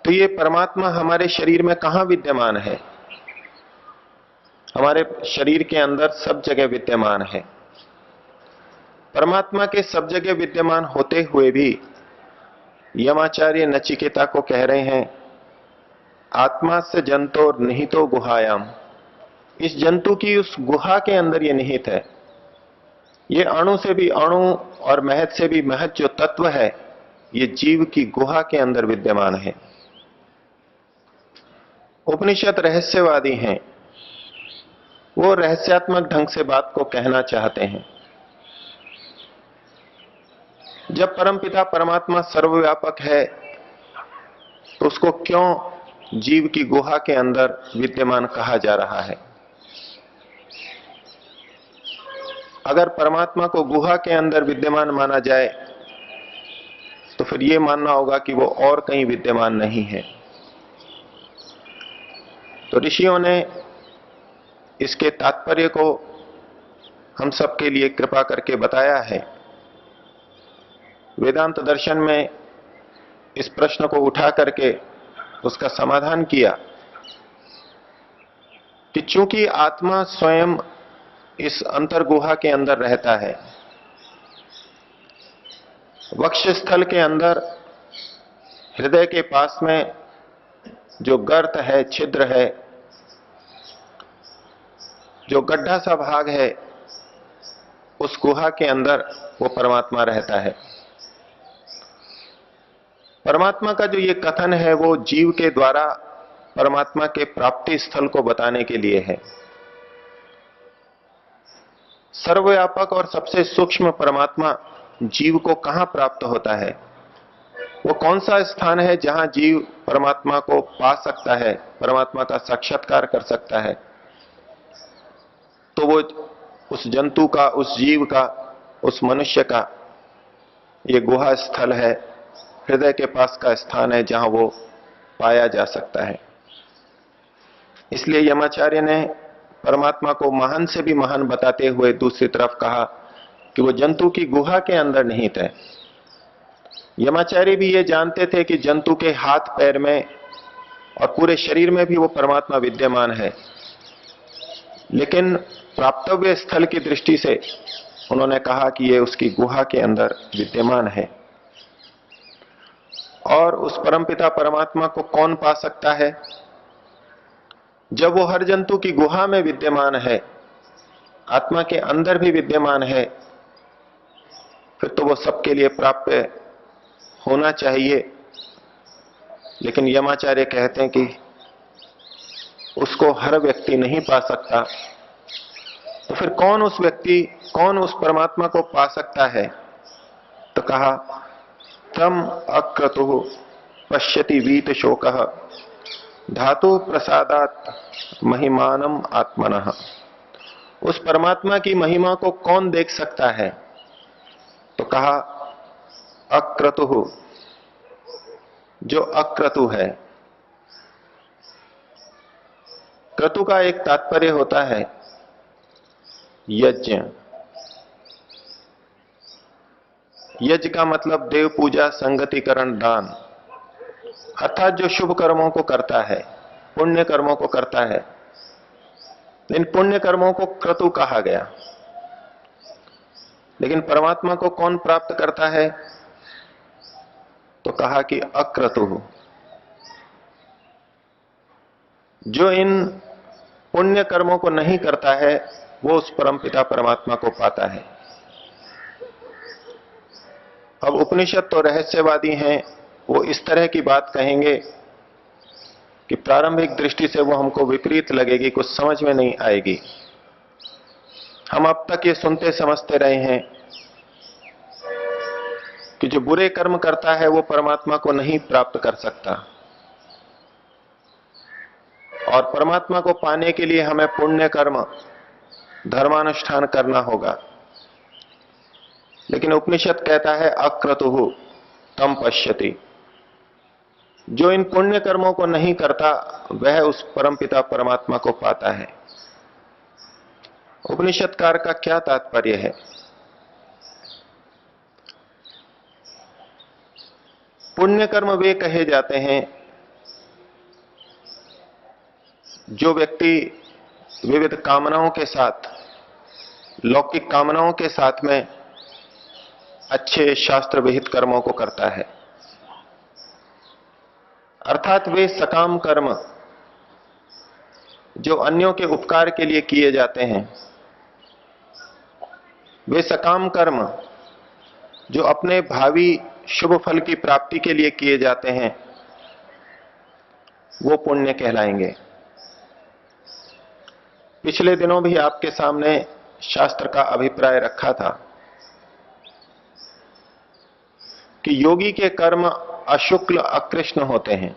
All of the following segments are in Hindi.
तो ये परमात्मा हमारे शरीर में कहां विद्यमान है? हमारे शरीर के अंदर सब जगह विद्यमान है। परमात्मा के सब जगह विद्यमान होते हुए भी यमाचार्य नचिकेता को कह रहे हैं, आत्मा से जंतोर निहितो गुहायाम। इस जंतु की उस गुहा के अंदर ये निहित है। ये अणु से भी अणु और महत से भी महत जो तत्व है, ये जीव की गुहा के अंदर विद्यमान है। उपनिषद रहस्यवादी हैं, वो रहस्यात्मक ढंग से बात को कहना चाहते हैं। जब परमपिता परमात्मा सर्वव्यापक है तो उसको क्यों जीव की गुहा के अंदर विद्यमान कहा जा रहा है? अगर परमात्मा को गुहा के अंदर विद्यमान माना जाए तो फिर यह मानना होगा कि वो और कहीं विद्यमान नहीं है। तो ऋषियों ने इसके तात्पर्य को हम सबके लिए कृपा करके बताया है। वेदांत दर्शन में इस प्रश्न को उठा करके उसका समाधान किया कि चूंकि आत्मा स्वयं इस अंतर्गुहा के अंदर रहता है, वक्षस्थल के अंदर हृदय के पास में जो गर्त है, छिद्र है, जो गड्ढा सा भाग है, उस गुहा के अंदर वो परमात्मा रहता है। परमात्मा का जो ये कथन है वो जीव के द्वारा परमात्मा के प्राप्ति स्थल को बताने के लिए है। सर्वव्यापक और सबसे सूक्ष्म परमात्मा जीव को कहां प्राप्त होता है? वो कौन सा स्थान है जहां जीव परमात्मा को पा सकता है, परमात्मा का साक्षात्कार कर सकता है? तो वो उस जंतु का, उस जीव का, उस मनुष्य का ये गुहा स्थल है, हृदय के पास का स्थान है जहां वो पाया जा सकता है। इसलिए यमाचार्य ने परमात्मा को महान से भी महान बताते हुए दूसरी तरफ कहा कि वो जंतु की गुहा के अंदर निहित है। यमाचार्य भी ये जानते थे कि जंतु के हाथ पैर में और पूरे शरीर में भी वो परमात्मा विद्यमान है, लेकिन प्राप्तव्य स्थल की दृष्टि से उन्होंने कहा कि ये उसकी गुहा के अंदर विद्यमान है। और उस परमपिता परमात्मा को कौन पा सकता है? जब वो हर जंतु की गुहा में विद्यमान है, आत्मा के अंदर भी विद्यमान है, फिर तो वो सबके लिए प्राप्य होना चाहिए। लेकिन यमाचार्य कहते हैं कि उसको हर व्यक्ति नहीं पा सकता। तो फिर कौन उस व्यक्ति, कौन उस परमात्मा को पा सकता है? तो कहा, तम अक्रतु पश्यति वीत शोकः धातु प्रसादात महिमानम आत्मनः। उस परमात्मा की महिमा को कौन देख सकता है? तो कहा, अक्रतु, जो अक्रतु है। क्रतु का एक तात्पर्य होता है यज्ञ। यज्ञ का मतलब देव पूजा, संगतिकरण, दान, अर्थात जो शुभ कर्मों को करता है, पुण्य कर्मों को करता है। इन पुण्य कर्मों को क्रतु कहा गया। लेकिन परमात्मा को कौन प्राप्त करता है? तो कहा कि अक्रतु, जो इन पुण्य कर्मों को नहीं करता है वो उस परमपिता परमात्मा को पाता है। अब उपनिषद तो रहस्यवादी हैं, वो इस तरह की बात कहेंगे कि प्रारंभिक दृष्टि से वो हमको विपरीत लगेगी, कुछ समझ में नहीं आएगी। हम अब तक ये सुनते समझते रहे हैं कि जो बुरे कर्म करता है वो परमात्मा को नहीं प्राप्त कर सकता, और परमात्मा को पाने के लिए हमें पुण्य कर्म, धर्मानुष्ठान करना होगा। लेकिन उपनिषद कहता है अक्रतुः तम पश्यति, जो इन पुण्य कर्मों को नहीं करता वह उस परमपिता परमात्मा को पाता है। उपनिषदकार का क्या तात्पर्य है? पुण्य कर्म वे कहे जाते हैं जो व्यक्ति विविध कामनाओं के साथ, लौकिक कामनाओं के साथ में अच्छे शास्त्र विहित कर्मों को करता है। अर्थात वे सकाम कर्म जो अन्यों के उपकार के लिए किए जाते हैं, वे सकाम कर्म जो अपने भावी शुभ फल की प्राप्ति के लिए किए जाते हैं, वो पुण्य कहलाएंगे। पिछले दिनों भी आपके सामने शास्त्र का अभिप्राय रखा था कि योगी के कर्म अशुक्ल अकृष्ण होते हैं।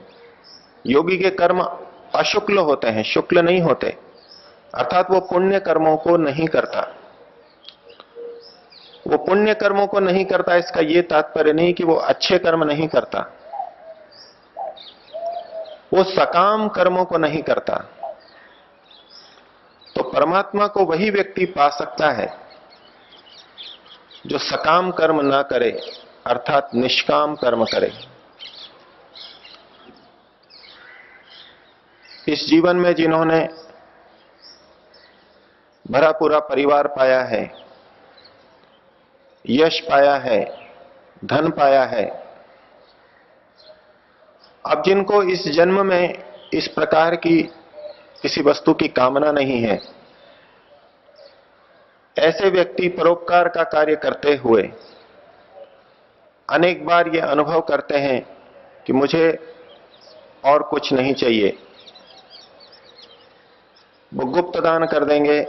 योगी के कर्म अशुक्ल होते हैं, शुक्ल नहीं होते। अर्थात वो पुण्य कर्मों को नहीं करता। वो पुण्य कर्मों को नहीं करता, इसका यह तात्पर्य नहीं कि वो अच्छे कर्म नहीं करता, वो सकाम कर्मों को नहीं करता। तो परमात्मा को वही व्यक्ति पा सकता है जो सकाम कर्म ना करे, अर्थात निष्काम कर्म करे। इस जीवन में जिन्होंने भरा पूरा परिवार पाया है, यश पाया है, धन पाया है, अब जिनको इस जन्म में इस प्रकार की किसी वस्तु की कामना नहीं है, ऐसे व्यक्ति परोपकार का कार्य करते हुए अनेक बार ये अनुभव करते हैं कि मुझे और कुछ नहीं चाहिए। वो गुप्त दान कर देंगे,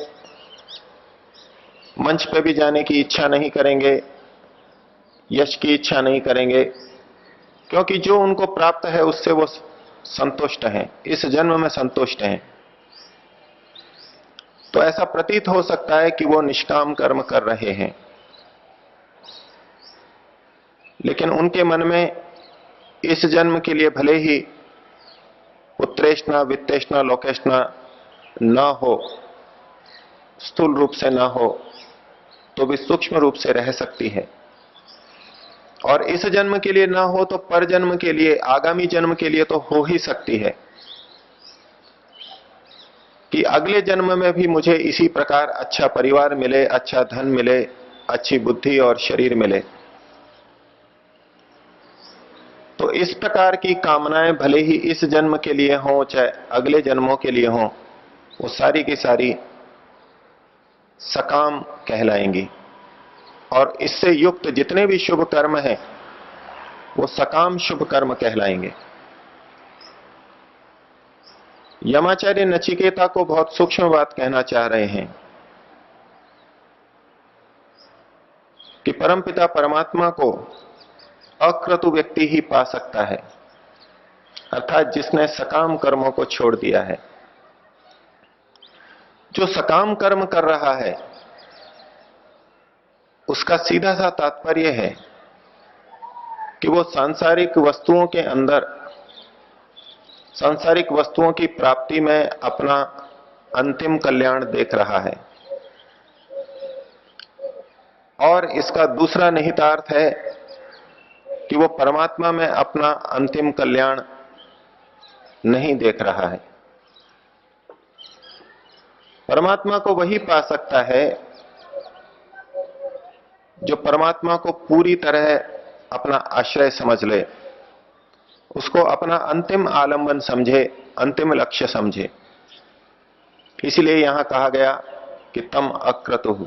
मंच पे भी जाने की इच्छा नहीं करेंगे, यश की इच्छा नहीं करेंगे, क्योंकि जो उनको प्राप्त है उससे वो संतुष्ट हैं, इस जन्म में संतुष्ट हैं। तो ऐसा प्रतीत हो सकता है कि वो निष्काम कर्म कर रहे हैं, लेकिन उनके मन में इस जन्म के लिए भले ही उत्तरेष्णा, वित्तेष्णा, लोकेष्णा न हो, स्थूल रूप से न हो, तो भी सूक्ष्म रूप से रह सकती है। और इस जन्म के लिए ना हो तो पर जन्म के लिए, आगामी जन्म के लिए तो हो ही सकती है कि अगले जन्म में भी मुझे इसी प्रकार अच्छा परिवार मिले, अच्छा धन मिले, अच्छी बुद्धि और शरीर मिले। तो इस प्रकार की कामनाएं भले ही इस जन्म के लिए हों चाहे अगले जन्मों के लिए हों, वो सारी की सारी सकाम कहलाएंगी। और इससे युक्त जितने भी शुभ कर्म हैं वो सकाम शुभ कर्म कहलाएंगे। यमाचार्य नचिकेता को बहुत सूक्ष्म बात कहना चाह रहे हैं कि परमपिता परमात्मा को अक्रतु व्यक्ति ही पा सकता है, अर्थात जिसने सकाम कर्मों को छोड़ दिया है। जो सकाम कर्म कर रहा है उसका सीधा सा तात्पर्य है कि वो सांसारिक वस्तुओं के अंदर, सांसारिक वस्तुओं की प्राप्ति में अपना अंतिम कल्याण देख रहा है। और इसका दूसरा निहितार्थ है कि वो परमात्मा में अपना अंतिम कल्याण नहीं देख रहा है। परमात्मा को वही पा सकता है जो परमात्मा को पूरी तरह अपना आश्रय समझ ले, उसको अपना अंतिम आलंबन समझे, अंतिम लक्ष्य समझे। इसलिए यहां कहा गया कि तम अक्रतुः,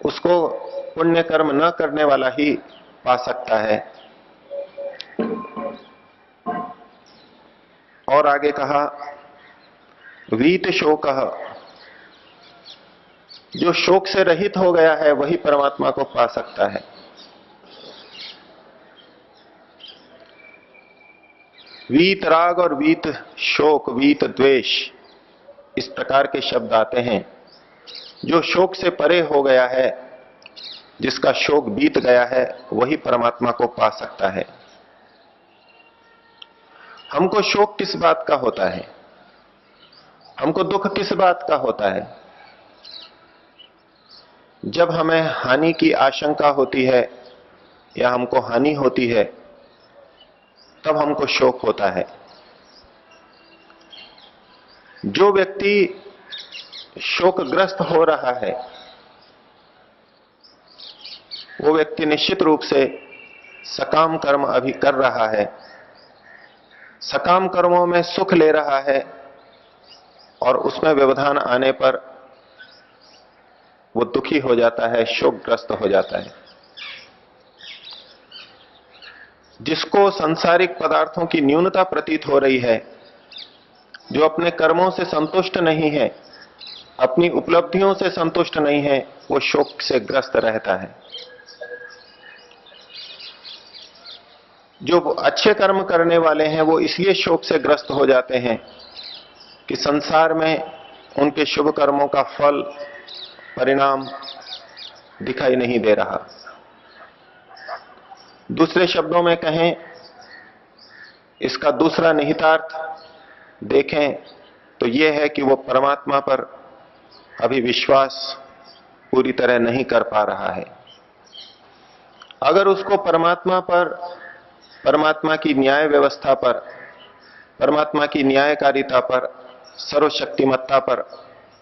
उसको पुण्य कर्म न करने वाला ही पा सकता है। और आगे कहा वीत शोकः, जो शोक से रहित हो गया है वही परमात्मा को पा सकता है। वीत राग और वीत शोक, वीत द्वेष, इस प्रकार के शब्द आते हैं। जो शोक से परे हो गया है, जिसका शोक बीत गया है, वही परमात्मा को पा सकता है। हमको शोक किस बात का होता है, हमको दुख किस बात का होता है? जब हमें हानि की आशंका होती है या हमको हानि होती है तब हमको शोक होता है। जो व्यक्ति शोकग्रस्त हो रहा है वो व्यक्ति निश्चित रूप से सकाम कर्म अभी कर रहा है, सकाम कर्मों में सुख ले रहा है और उसमें व्यवधान आने पर वो दुखी हो जाता है, शोकग्रस्त हो जाता है। जिसको सांसारिक पदार्थों की न्यूनता प्रतीत हो रही है, जो अपने कर्मों से संतुष्ट नहीं है, अपनी उपलब्धियों से संतुष्ट नहीं है, वो शोक से ग्रस्त रहता है। जो अच्छे कर्म करने वाले हैं वो इसलिए शोक से ग्रस्त हो जाते हैं कि संसार में उनके शुभ कर्मों का फल, परिणाम दिखाई नहीं दे रहा। दूसरे शब्दों में कहें, इसका दूसरा निहितार्थ देखें तो यह है कि वो परमात्मा पर अभी विश्वास पूरी तरह नहीं कर पा रहा है। अगर उसको परमात्मा पर, परमात्मा की न्याय व्यवस्था पर, परमात्मा की न्यायकारिता पर, सर्वशक्तिमत्ता पर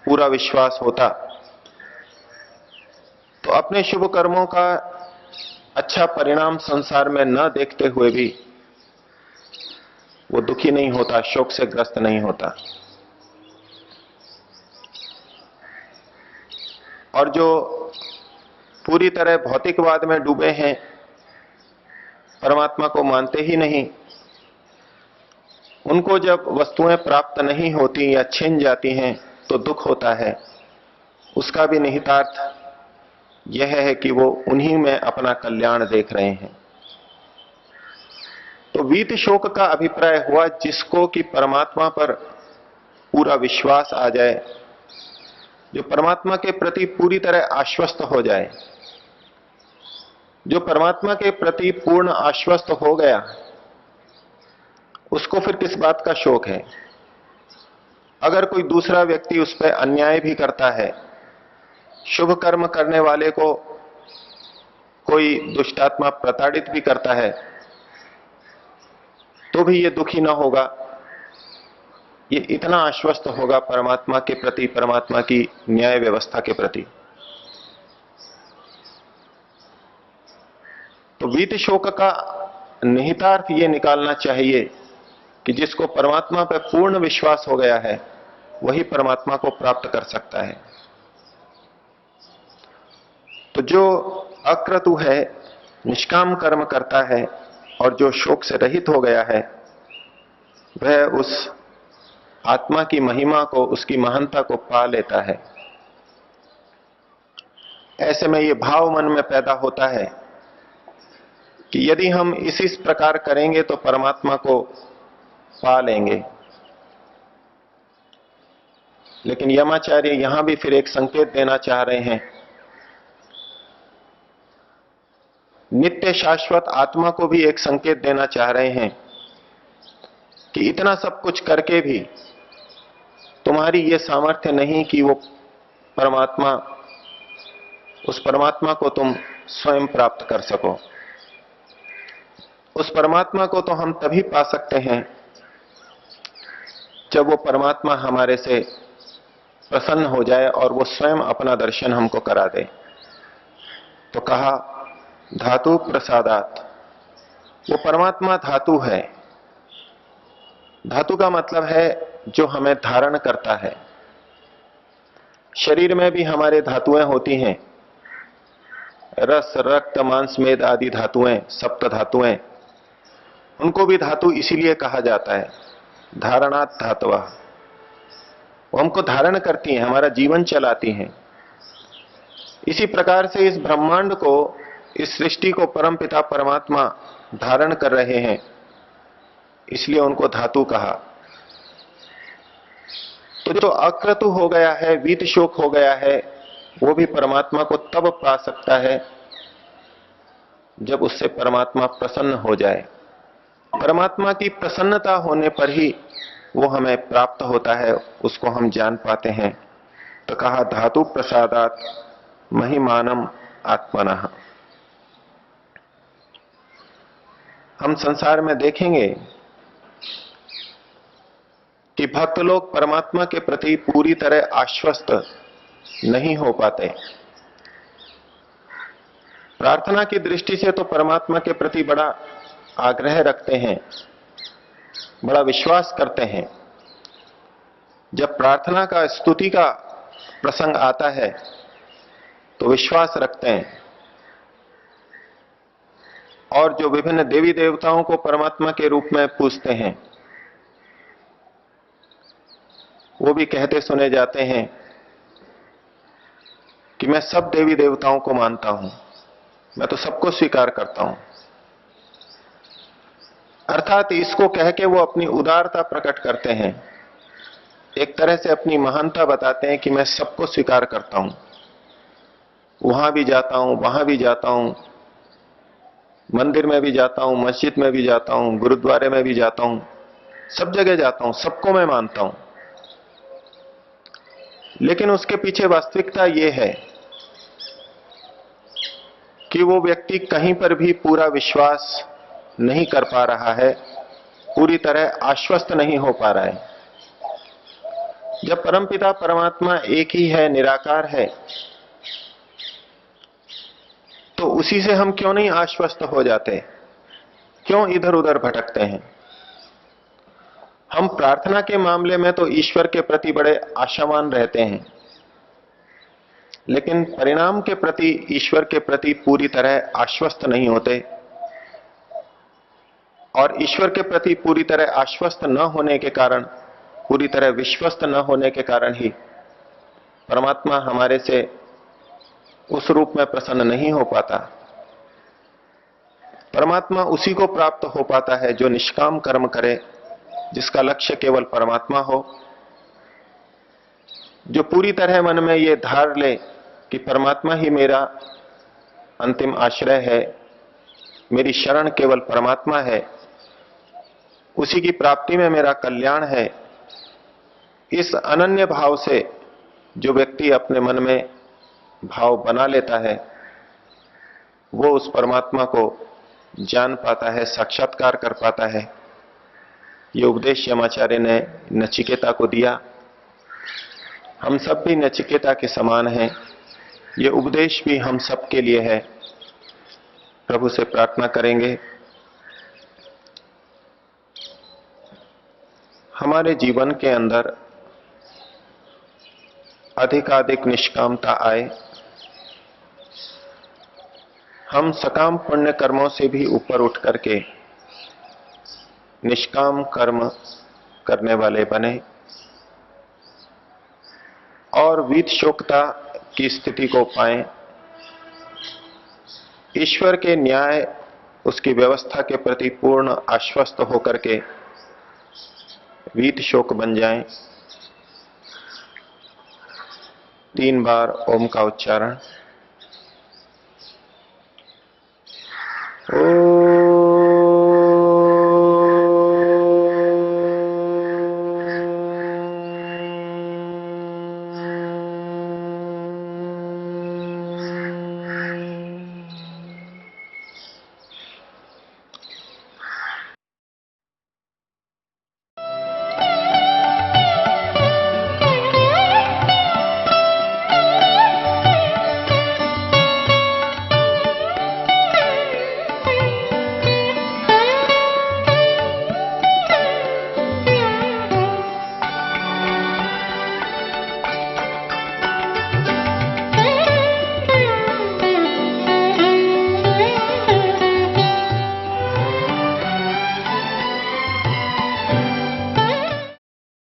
पूरा विश्वास होता तो अपने शुभ कर्मों का अच्छा परिणाम संसार में न देखते हुए भी वो दुखी नहीं होता, शोक से ग्रस्त नहीं होता। और जो पूरी तरह भौतिकवाद में डूबे हैं, परमात्मा को मानते ही नहीं, उनको जब वस्तुएं प्राप्त नहीं होती या छिन जाती हैं तो दुख होता है। उसका भी निहितार्थ यह है कि वो उन्हीं में अपना कल्याण देख रहे हैं। तो वीत शोक का अभिप्राय हुआ जिसको कि परमात्मा पर पूरा विश्वास आ जाए, जो परमात्मा के प्रति पूरी तरह आश्वस्त हो जाए। जो परमात्मा के प्रति पूर्ण आश्वस्त हो गया उसको फिर किस बात का शोक है। अगर कोई दूसरा व्यक्ति उस पर अन्याय भी करता है, शुभ कर्म करने वाले को कोई दुष्टात्मा प्रताड़ित भी करता है, तो भी ये दुखी ना होगा, ये इतना आश्वस्त होगा परमात्मा के प्रति, परमात्मा की न्याय व्यवस्था के प्रति। तो वीत शोक का निहितार्थ ये निकालना चाहिए कि जिसको परमात्मा पर पूर्ण विश्वास हो गया है वही परमात्मा को प्राप्त कर सकता है। तो जो अक्रतु है, निष्काम कर्म करता है और जो शोक से रहित हो गया है, वह उस आत्मा की महिमा को, उसकी महानता को पा लेता है। ऐसे में यह भाव मन में पैदा होता है कि यदि हम इसी प्रकार करेंगे तो परमात्मा को पा लेंगे। लेकिन यमाचार्य यहां भी फिर एक संकेत देना चाह रहे हैं, नित्य शाश्वत आत्मा को भी एक संकेत देना चाह रहे हैं कि इतना सब कुछ करके भी तुम्हारी यह सामर्थ्य नहीं कि वो परमात्मा, उस परमात्मा को तुम स्वयं प्राप्त कर सको। उस परमात्मा को तो हम तभी पा सकते हैं जब वो परमात्मा हमारे से प्रसन्न हो जाए और वो स्वयं अपना दर्शन हमको करा दे। तो कहा धातु प्रसादात, वो परमात्मा धातु है। धातु का मतलब है जो हमें धारण करता है। शरीर में भी हमारे धातुएं होती हैं, रस, रक्त, मांस, मेद आदि धातुएं, सप्त धातुएं, उनको भी धातु इसीलिए कहा जाता है, धारणात् धातुवा। वो हमको धारण करती हैं, हमारा जीवन चलाती हैं। इसी प्रकार से इस ब्रह्मांड को, इस सृष्टि को परमपिता परमात्मा धारण कर रहे हैं, इसलिए उनको धातु कहा। तो जो अक्रतु हो गया है, वीत शोक हो गया है, वो भी परमात्मा को तब पा सकता है जब उससे परमात्मा प्रसन्न हो जाए। परमात्मा की प्रसन्नता होने पर ही वो हमें प्राप्त होता है, उसको हम जान पाते हैं। तो कहा धातु प्रसादात महिमानम आत्मनः। हम संसार में देखेंगे कि भक्त लोग परमात्मा के प्रति पूरी तरह आश्वस्त नहीं हो पाते। प्रार्थना की दृष्टि से तो परमात्मा के प्रति बड़ा आग्रह रखते हैं, बड़ा विश्वास करते हैं। जब प्रार्थना का, स्तुति का प्रसंग आता है तो विश्वास रखते हैं, और जो विभिन्न देवी देवताओं को परमात्मा के रूप में पूजते हैं वो भी कहते सुने जाते हैं कि मैं सब देवी देवताओं को मानता हूं, मैं तो सबको स्वीकार करता हूं। अर्थात इसको कह के वो अपनी उदारता प्रकट करते हैं, एक तरह से अपनी महानता बताते हैं कि मैं सबको स्वीकार करता हूं, वहां भी जाता हूं, वहां भी जाता हूं, मंदिर में भी जाता हूं, मस्जिद में भी जाता हूं, गुरुद्वारे में भी जाता हूं, सब जगह जाता हूं, सबको मैं मानता हूं। लेकिन उसके पीछे वास्तविकता यह है कि वो व्यक्ति कहीं पर भी पूरा विश्वास नहीं कर पा रहा है, पूरी तरह आश्वस्त नहीं हो पा रहा है। जब परमपिता परमात्मा एक ही है, निराकार है, तो उसी से हम क्यों नहीं आश्वस्त हो जाते, क्यों इधर उधर भटकते हैं? हम प्रार्थना के मामले में तो ईश्वर के प्रति बड़े आशावान रहते हैं, लेकिन परिणाम के प्रति, ईश्वर के प्रति पूरी तरह आश्वस्त नहीं होते। और ईश्वर के प्रति पूरी तरह आश्वस्त न होने के कारण, पूरी तरह विश्वस्त न होने के कारण ही परमात्मा हमारे से उस रूप में प्रसन्न नहीं हो पाता। परमात्मा उसी को प्राप्त हो पाता है जो निष्काम कर्म करे, जिसका लक्ष्य केवल परमात्मा हो, जो पूरी तरह मन में ये धार ले कि परमात्मा ही मेरा अंतिम आश्रय है, मेरी शरण केवल परमात्मा है, उसी की प्राप्ति में मेरा कल्याण है। इस अनन्य भाव से जो व्यक्ति अपने मन में भाव बना लेता है, वो उस परमात्मा को जान पाता है, साक्षात्कार कर पाता है। ये उपदेश यमाचार्य ने नचिकेता को दिया। हम सब भी नचिकेता के समान हैं। ये उपदेश भी हम सब के लिए है। प्रभु से प्रार्थना करेंगे हमारे जीवन के अंदर अधिकाधिक निष्कामता आए, हम सकाम पुण्य कर्मों से भी ऊपर उठ करके निष्काम कर्म करने वाले बने और वीत शोकता की स्थिति को पाएं। ईश्वर के न्याय, उसकी व्यवस्था के प्रति पूर्ण आश्वस्त होकर के वीत शोक बन जाएं। 3 बार ओम का उच्चारण। ओ